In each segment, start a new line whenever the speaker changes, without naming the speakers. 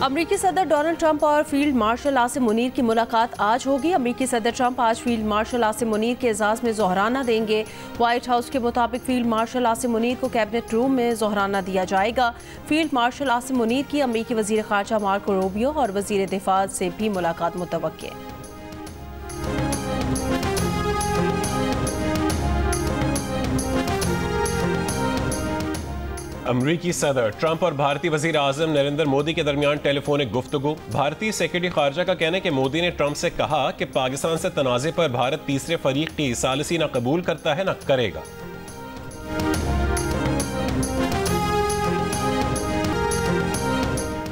अमरीकी सदर Donald Trump और फील्ड मार्शल आसिम मुनीर की मुलाकात आज होगी। अमरीकी सदर ट्रंप आज फील्ड मार्शल आसिम मुनीर के एजाज में जोहराना देंगे। व्हाइट हाउस के मुताबिक फील्ड मार्शल आसिम मुनीर को कैबिनेट रूम में जोहराना दिया जाएगा। फील्ड मार्शल आसिम मुनीर की अमरीकी वजीर खारजा मार्को रूबियो और वजीर दिफा से भी मुलाकात मुतवक्की है।
अमरीकी सदर ट्रंप और भारतीय वजीर आजम नरेंद्र मोदी के दरमियान टेलीफोनिक गुफ्तगू। भारतीय सेक्रेटरी खारजा का कहना है कि मोदी ने ट्रंप से कहा कि पाकिस्तान से तनाज़े पर भारत तीसरे फरीक की सालिसी न कबूल करता है न करेगा।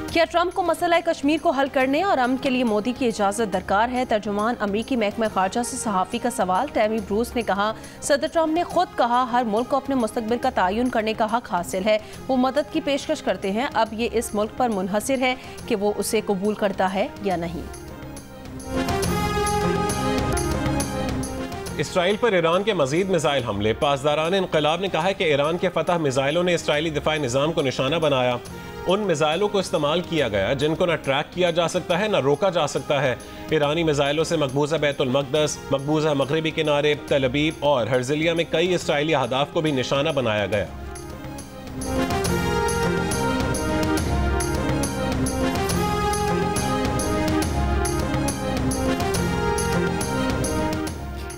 क्या ट्रंप को मसला कश्मीर को हल करने और अमन के लिए मोदी की इजाज़त दरकार है? तर्जुमान अमरीकी महकमा खारजा से सहाफ़ी का सवाल। टैमी ब्रूस ने कहा, सदर ट्रंप ने खुद कहा हर मुल्क को अपने मुस्तकबिल का तयन करने का हक हासिल है। वो मदद की पेशकश करते हैं, अब ये इस मुल्क पर मुनहसिर है कि वो उसे कबूल करता है या नहीं।
इसराइल पर ईरान के मजीद मिसाइल हमले। पासदारान इनकलाब ने कहा है कि ईरान के फतह मिसाइलों ने इसराइली दिफाई निज़ाम को निशाना बनाया। उन मिसाइलों को इस्तेमाल किया गया जिनको न ट्रैक किया जा सकता है न रोका जा सकता है। ईरानी मिसाइलों से मकबूजा बैतुल मक़दस, मकबूजा मगरबी किनारे, तल अबीब और हर्जिलिया में कई इसराइली अहदाफ को भी निशाना बनाया गया।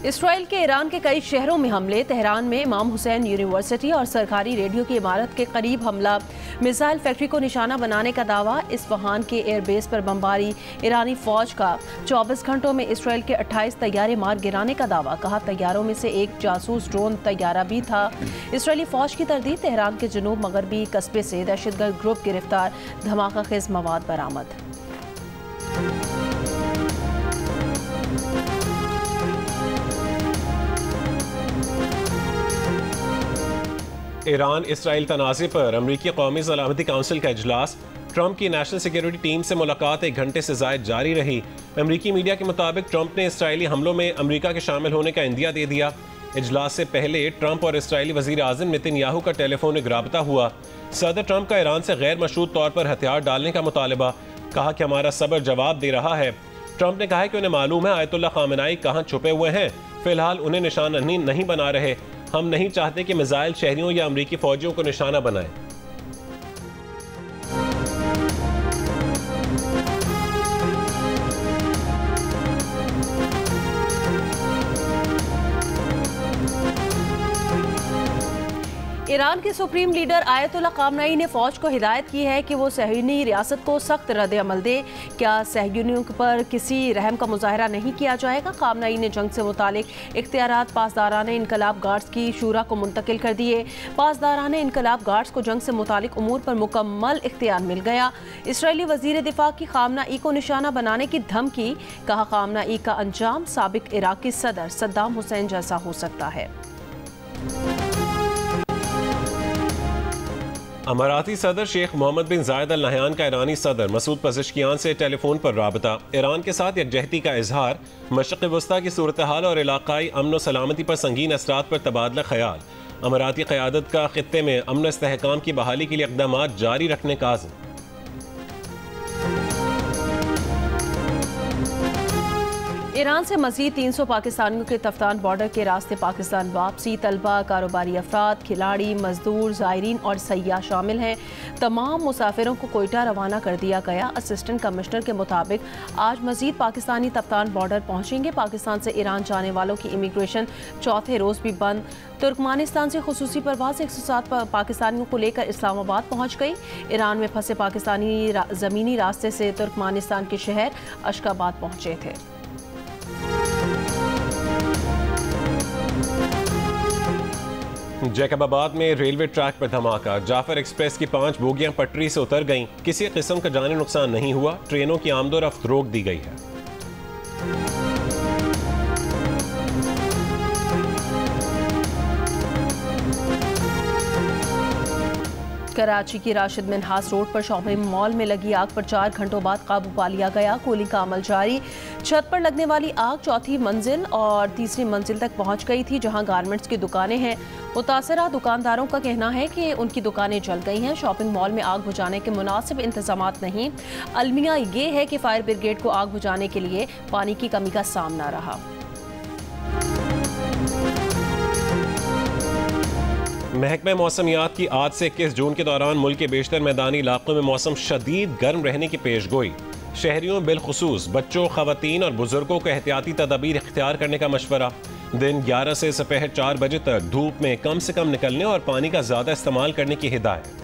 इसराइल के ईरान के कई शहरों में हमले। तेहरान में इमाम हुसैन यूनिवर्सिटी और सरकारी रेडियो की इमारत के करीब हमला। मिसाइल फैक्ट्री को निशाना बनाने का दावा। इस्फहान के एयरबेस पर बमबारी। ईरानी फौज का 24 घंटों में इसराइल के 28 तैयारे मार गिराने का दावा। कहा तैयारों में से एक जासूस ड्रोन तैयारा भी था। इसराइली फौज की तरदीद। तेहरान के जनूब मगरबी कस्बे से दहशतगर्द ग्रुप गिरफ्तार। धमाका खेज मवाद बरामद।
ईरान इसराइल तनाज़े पर अमरीकी कौमी सलामती काउंसिल का इजलास। ट्रंप की नेशनल सिक्योरिटी टीम से मुलाकात 1 घंटे से ज़ायद जारी रही। अमरीकी मीडिया के मुताबिक ट्रंप ने इसराइली हमलों में अमरीका के शामिल होने का इंदिया दे दिया। इजलास से पहले ट्रंप और इसराइली वजीर आज़म नेतन्याहू का टेलीफोनिक राबता हुआ। सदर ट्रंप का ईरान से गैर मशरूत तौर पर हथियार डालने का मुतालबा। कहा कि हमारा सब्र जवाब दे रहा है। ट्रंप ने कहा कि उन्हें मालूम है आयतुल्लाह खामेनेई कहाँ छुपे हुए हैं, फिलहाल उन्हें निशाना नहीं बना रहे। हम नहीं चाहते कि मिसाइल शहरियों या अमरीकी फौजियों को निशाना बनाए।
ईरान के सुप्रीम लीडर आयतुल्लाह खामेनेई ने फौज को हिदायत की है कि वो सहयूनी रियासत को सख्त रद्द अमल दे। क्या सहयूनियों पर किसी रहम का मुजाहरा नहीं किया जाएगा? खामेनेई ने जंग से मुतालिक इख्तियारात पासदारान इनकलाब गार्ड्स की शूरा को मुंतकिल कर दिए। पासदारान इनकलाब गार्ड्स को जंग से मुतालिक उमूर पर मुकम्मल इख्तियार मिल गया। इसराइली वजीर दिफा की खामेनेई को निशाना बनाने की धमकी। कहा खामेनेई का अंजाम साबिक इराकी सदर सद्दाम हुसैन जैसा हो सकता है।
अमाराती सदर शेख मोहम्मद बिन जायद अल नहयान का ईरानी सदर मसूद पज़ेश्कियान से टेलीफोन पर राबता। ईरान के साथ यकजहती का इजहार। मशरिक़ वस्ता की सूरत हाल और इलाकाई अमन व सलामती पर संगीन असरात पर तबादला ख्याल। अमाराती क़यादत का खित्ते में अमन इस्तेहकाम की बहाली के लिए इक़दाम जारी रखने का आज़म।
ईरान से मज़ीद 300 पाकिस्तानियों के तफ्तान बॉर्डर के रास्ते पाकिस्तान वापसी। तलबा, कारोबारी अफराद, खिलाड़ी, मजदूर, ज़ायरीन और सयाह शामिल हैं। तमाम मुसाफिरों को कोयटा रवाना कर दिया गया। असिस्टेंट कमिश्नर के मुताबिक आज मज़ीद पाकिस्तानी तफ्तान बॉर्डर पहुँचेंगे। पाकिस्तान से ईरान जाने वालों की इमिग्रेशन चौथे रोज़ भी बंद। तुर्कमानिस्तान से खुसूसी परवाज़ 107 पाकिस्तानियों को लेकर इस्लामाबाद पहुँच गई। ईरान में फंसे पाकिस्तानी ज़मीनी रास्ते से तुर्कमानिस्तान के शहर अशकाबाद पहुँचे थे।
जैकबाबाद में रेलवे ट्रैक पर धमाका। जाफर एक्सप्रेस की 5 बोगियां पटरी से उतर गईं। किसी किस्म का जानी नुकसान नहीं हुआ। ट्रेनों की आमदोरफ्त रोक दी गई है।
कराची की राशिद मिन्हास रोड पर शॉपिंग मॉल में लगी आग पर 4 घंटों बाद काबू पा लिया गया। कूलिंग का अमल जारी। छत पर लगने वाली आग चौथी मंजिल और तीसरी मंजिल तक पहुंच गई थी, जहां गारमेंट्स की दुकानें हैं। मुतासरा दुकानदारों का कहना है कि उनकी दुकानें जल गई हैं। शॉपिंग मॉल में आग बुझाने के मुनासिब इंतजामात नहीं। अलमिया ये है कि फायर ब्रिगेड को आग बुझाने के लिए पानी की कमी का सामना रहा।
महकमा मौसमियात की आज से 21 जून के दौरान मुल्क के बेशतर मैदानी इलाकों में मौसम शदीद गर्म रहने की पेशगोई। शहरियों बिलखुसूस बच्चों, खवातीन और बुजुर्गों को एहतियाती तदाबीर इख्तियार करने का मशवरा। दिन 11 से दोपहर 4 बजे तक धूप में कम से कम निकलने और पानी का ज़्यादा इस्तेमाल करने की हिदायत।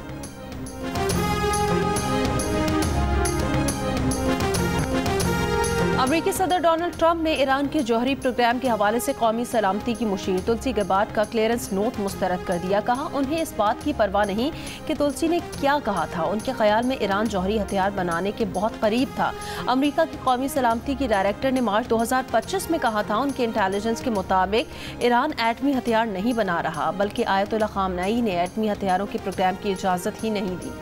अमेरिकी सदर डोनाल्ड ट्रंप ने ईरान के जौहरी प्रोग्राम के हवाले से कौमी सलामती की मुशीर तुलसी गबार्ड का क्लियरेंस नोट मुस्तरद कर दिया। कहा उन्हें इस बात की परवाह नहीं कि तुलसी ने क्या कहा था। उनके ख्याल में ईरान जौहरी हथियार बनाने के बहुत करीब था। अमेरिका की कौमी सलामती की डायरेक्टर ने मार्च 2025 में कहा था उनके इंटेलिजेंस के मुताबिक ईरान एटमी हथियार नहीं बना रहा, बल्कि आयतुल्लाह खामनेई ने एटमी हथियारों के प्रोग्राम की इजाज़त ही नहीं दी।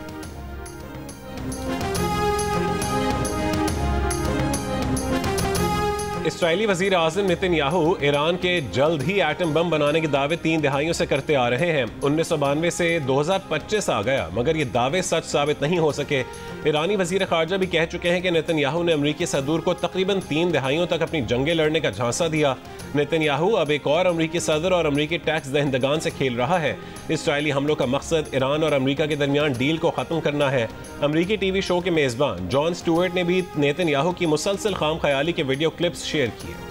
इस्राईली वज़ीर आज़म नेतन्याहू ईरान के जल्द ही एटम बम बनाने के दावे 3 दहाइयों से करते आ रहे हैं। 1992 से 2025 आ गया, मगर ये दावे सच साबित नहीं हो सके। ईरानी वज़ीर ख़ारजा भी कह चुके हैं कि नेतन्याहू ने अमरीकी सदूर को तकरीबन 3 दहाइयों तक अपनी जंगें लड़ने का झांसा दिया। नेतन्याहू अब एक और अमरीकी सदर और अमरीकी टैक्स दहिंदगान से खेल रहा है। इस्राईली हमलों का मकसद ईरान और अमरीका के दरमियान डील को ख़त्म करना है। अमरीकी टीवी शो के मेज़बान जॉन स्टुअर्ट ने भी नेतन्याहू की मुसलसल खाम ख्याली के वीडियो क्लिप्स शेयर किए।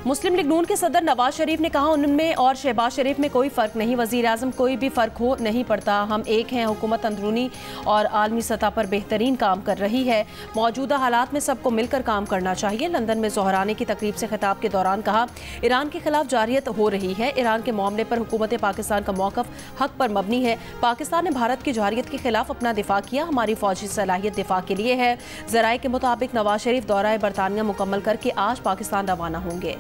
मुस्लिम लीग नून के सदर नवाज शरीफ ने कहा उनमें और शहबाज शरीफ में कोई फ़र्क नहीं। वज़ीर आज़म कोई भी फ़र्क हो नहीं पड़ता, हम एक हैं। हुकूमत अंदरूनी और आलमी सतह पर बेहतरीन काम कर रही है। मौजूदा हालात में सबको मिलकर काम करना चाहिए। लंदन में ज़ोहरानी की तकरीब से खिताब के दौरान कहा ईरान के खिलाफ जारियत हो रही है। ईरान के मामले पर हुकूमत पाकिस्तान का मौक़िफ़ हक़ पर मबनी है। पाकिस्तान ने भारत की जारियत के खिलाफ अपना दिफा किया। हमारी फ़ौजी सलाहियत दिफा के लिए है। ज़राए के मुताबिक नवाज शरीफ दौरा बरतानिया मुकम्मल करके आज पाकिस्तान रवाना होंगे।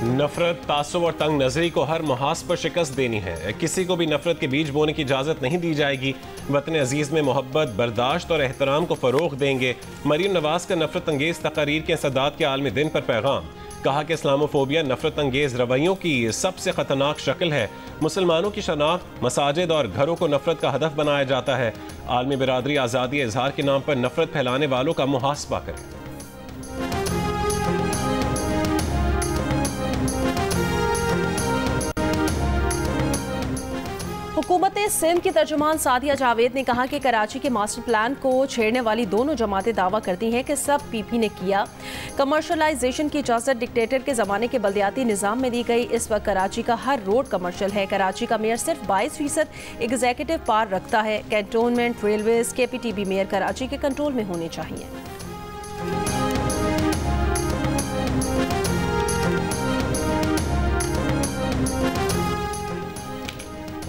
नफरत, तासुब और तंग नजरी को हर मुहास पर शिकस्त देनी है। किसी को भी नफरत के बीज बोने की इजाज़त नहीं दी जाएगी। वतन अजीज़ में मोहब्बत, बर्दाश्त और एहतराम को फ़रोग़ देंगे। मरीम नवाज का नफरत अंगेज़ तकारीर के सदात के आलमी दिन पर पैगाम। कहा कि इस्लामोफोबिया नफरत अंगेज़ रवैयों की सबसे ख़तरनाक शक्ल है। मुसलमानों की शनाख्त, मसाजिद और घरों को नफरत का हदफ बनाया जाता है। आलमी बिरादरी आज़ादी इजहार के नाम पर नफरत फैलाने वालों का मुहासबा करें।
हुकूमत सिंध की तर्जुमान सादिया जावेद ने कहा कि कराची के मास्टर प्लान को छेड़ने वाली दोनों जमातें दावा करती हैं कि सब पीपी ने किया। कमर्शलाइजेशन की इजाज़त डिक्टेटर के ज़माने के बल्दियाती निज़ाम में दी गई। इस वक्त कराची का हर रोड कमर्शियल है। कराची का मेयर सिर्फ 22% एग्जीक्यूटिव पावर रखता है। Cantonment, railways, KPTB mayor Karachi के कंट्रोल में होने चाहिए।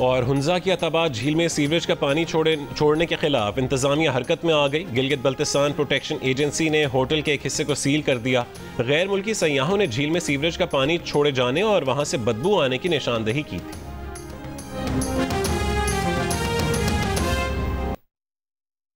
और हुंजा की अताबाद झील में सीवरेज का पानी छोड़ने के खिलाफ इंतजामिया हरकत में आ गई। गिलगित बल्तिस्तान प्रोटेक्शन एजेंसी ने होटल के एक हिस्से को सील कर दिया। गैर मुल्की सयाहों ने झील में सीवरेज का पानी छोड़े जाने और वहां से बदबू आने की निशानदेही की थी।